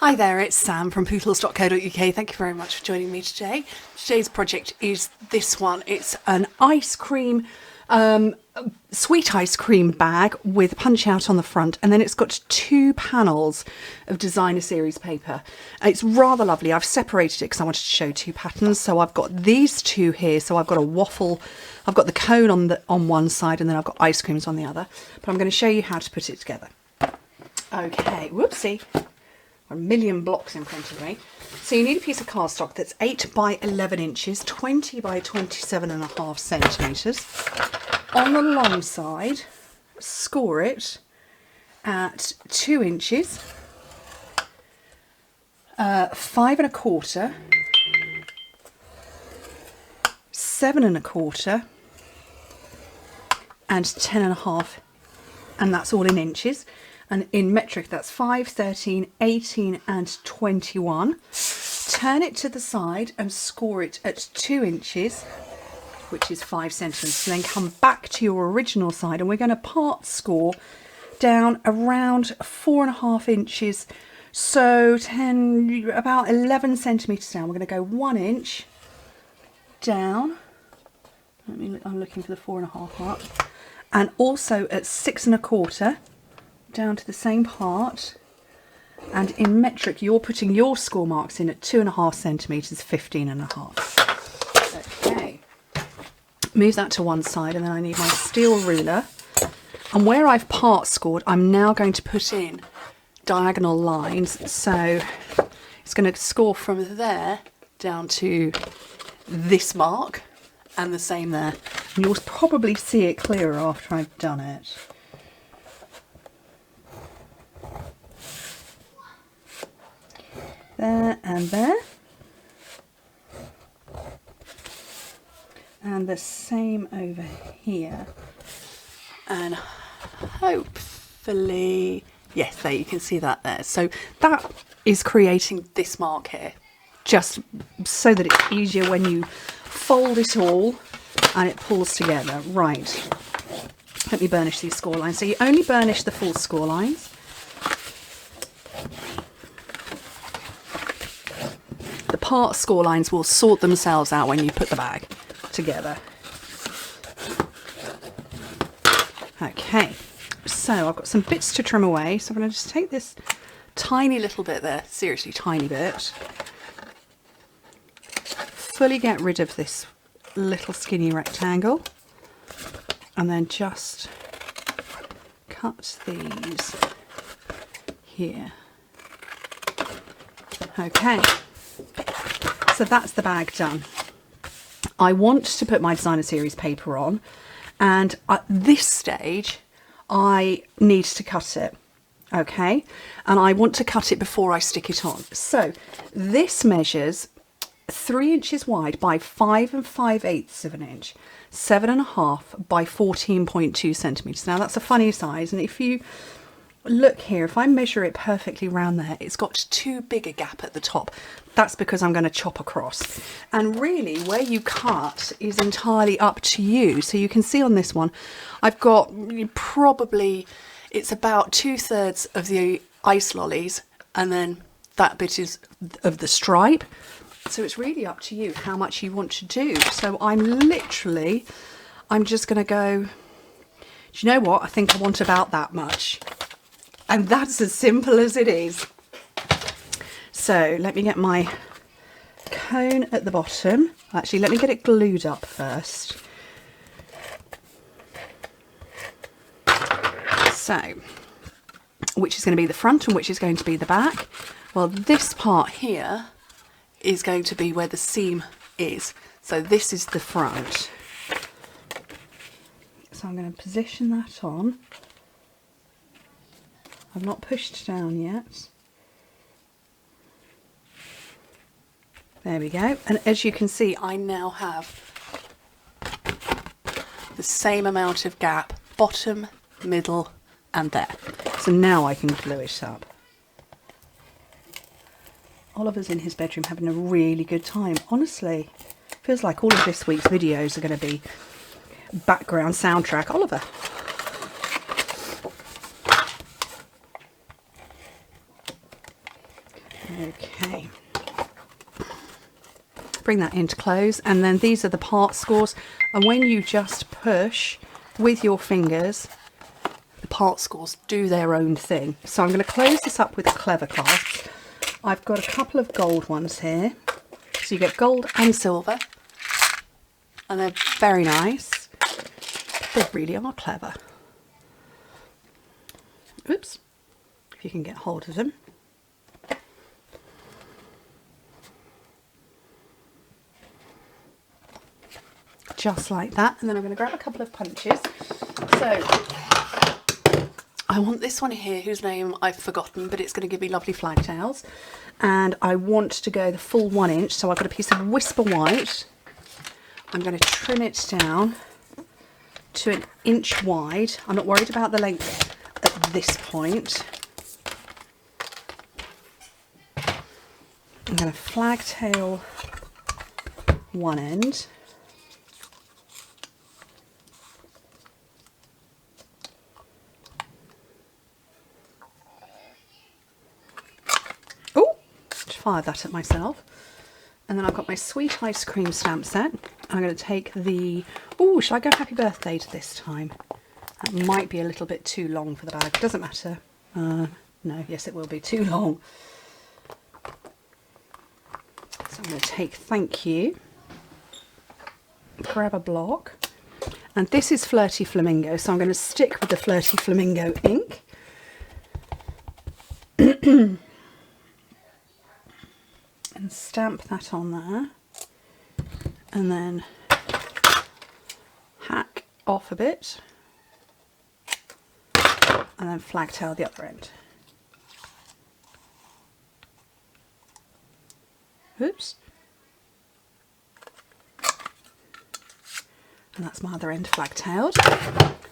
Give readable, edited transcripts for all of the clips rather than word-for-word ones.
Hi there, it's Sam from Pootles.co.uk. Thank you very much for joining me today. Today's project is this one. It's an ice cream, sweet ice cream bag with punch out on the front, and then it's got 2 panels of designer series paper. It's rather lovely. I've separated it because I wanted to show 2 patterns. So I've got these 2 here. So I've got a waffle, I've got the cone on one side, and then I've got ice creams on the other. But I'm going to show you how to put it together. Okay, whoopsie. A million blocks in front of me. So you need a piece of cardstock that's 8 by 11 inches, 20 by 27.5 centimetres. On the long side, score it at 2 inches, 5 1/4, 7 1/4, and 10.5, and that's all in inches. And in metric, that's 5, 13, 18 and 21. Turn it to the side and score it at 2 inches, which is 5 centimetres. And then come back to your original side, and we're going to part score down around 4.5 inches. So about 11 centimetres down. We're going to go 1 inch down. I'm looking for the 4.5 mark. And also at 6 1/4. Down to the same part, and in metric you're putting your score marks in at 2.5 centimetres, 15.5. Okay, move that to one side, and then I need my steel ruler, and where I've part scored I'm now going to put in diagonal lines. So it's going to score from there down to this mark, and the same there, and you'll probably see it clearer after I've done it. There and there, and the same over here, and hopefully, yes, there you can see that there. So that is creating this mark here, just so that it's easier when you fold it all and it pulls together. Right, let me burnish these score lines. So you only burnish the full score lines. Part score lines will sort themselves out when you put the bag together. Okay, so I've got some bits to trim away, so I'm going to just take this tiny little bit there, seriously tiny bit, fully get rid of this little skinny rectangle, and then just cut these here. Okay. So that's the bag done. I want to put my designer series paper on, and at this stage I need to cut it, okay, and I want to cut it before I stick it on. So this measures 3 inches wide by 5 5/8 of an inch, 7.5 by 14.2 centimetres. Now that's a funny size, and if you look here, if I measure it perfectly round there, it's got too big a gap at the top. That's because I'm going to chop across, and really where you cut is entirely up to you. So you can see on this one I've got probably, it's about 2/3 of the ice lollies, and then that bit is of the stripe. So it's really up to you how much you want to do. So I'm just going to go, do you know what, I think I want about that much. And that's as simple as it is. So let me get my cone at the bottom. Actually, let me get it glued up first. So, which is going to be the front and which is going to be the back? Well, this part here is going to be where the seam is. So this is the front. So I'm going to position that on. I've not pushed down yet. There we go. And as you can see, I now have the same amount of gap, bottom, middle, and there. So now I can glue it up. Oliver's in his bedroom having a really good time. Honestly, feels like all of this week's videos are going to be background soundtrack. Oliver. Okay. Bring that into close, and then these are the part scores, and when you just push with your fingers, the part scores do their own thing. So I'm going to close this up with Clever Clasps. I've got a couple of gold ones here, so you get gold and silver, and they're very nice. They really are clever. Oops, if you can get hold of them. Just like that, and then I'm going to grab a couple of punches. So I want this one here, whose name I've forgotten, but it's going to give me lovely flagtails, and I want to go the full 1 inch. So I've got a piece of Whisper White. I'm going to trim it down to 1 inch wide. I'm not worried about the length at this point. I'm going to flagtail one end. Fire that at myself, and then I've got my sweet ice cream stamp set. I'm going to take the, oh, should I go happy birthday to this time? That might be a little bit too long for the bag. Doesn't matter. No, yes, it will be too long. So I'm going to take thank you, grab a block, and this is Flirty Flamingo, so I'm going to stick with the Flirty Flamingo ink. And stamp that on there, and then hack off a bit, and then flagtail the other end. Oops. And that's my other end flagtailed.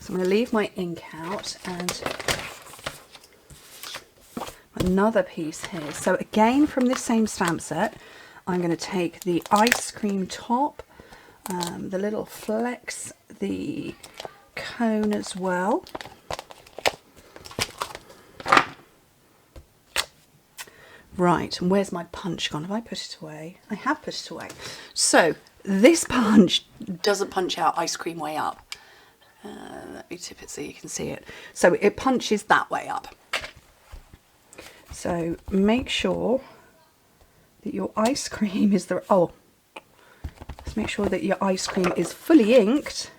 So I'm going to leave my ink out, and another piece here. So again, from this same stamp set, I'm going to take the ice cream top, the little flecks, the cone as well. Right, and where's my punch gone? Have I put it away? I have put it away. So this punch doesn't punch out ice cream way up. Let me tip it so you can see it. So it punches that way up. So make sure that your ice cream is the, oh, let's make sure that your ice cream is fully inked.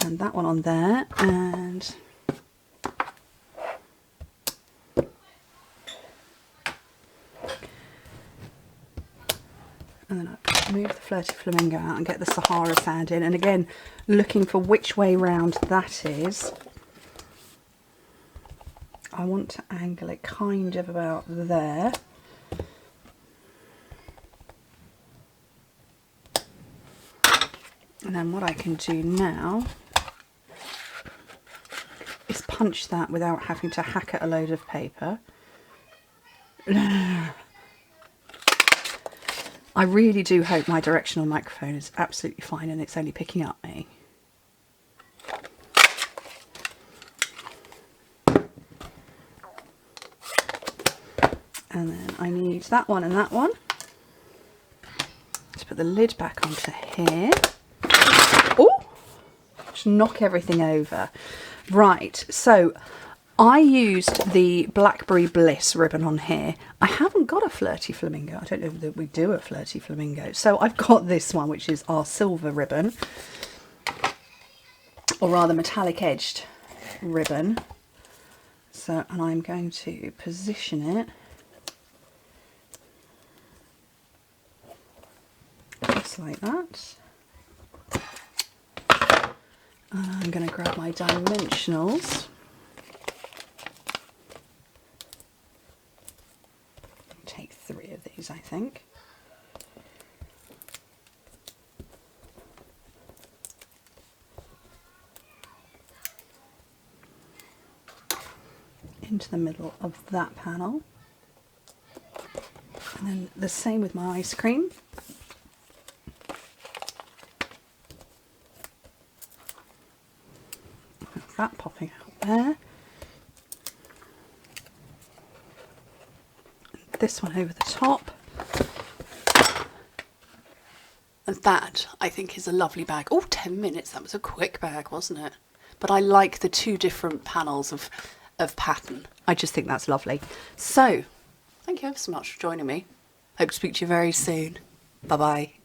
And that one on there, and then I move the Flirty Flamingo out and get the Sahara sand in, and again looking for which way round that is. I want to angle it kind of about there. And then what I can do now is punch that without having to hack at a load of paper. I really do hope my directional microphone is absolutely fine and it's only picking up me. And then I need that one and that one. Let's put the lid back onto here. Oh, just knock everything over. Right, so I used the Blackberry Bliss ribbon on here. I haven't got a Flirty Flamingo. I don't know that we do a Flirty Flamingo. So I've got this one, which is our silver ribbon, or rather metallic edged ribbon. So, and I'm going to position it just like that. I'm going to grab my dimensionals. Take 3 of these, I think. Into the middle of that panel. And then the same with my ice cream. that popping out there. This one over the top. And that, I think, is a lovely bag. Oh, 10 minutes. That was a quick bag, wasn't it? But I like the two different panels of pattern. I just think that's lovely. So, thank you ever so much for joining me. Hope to speak to you very soon. Bye-bye.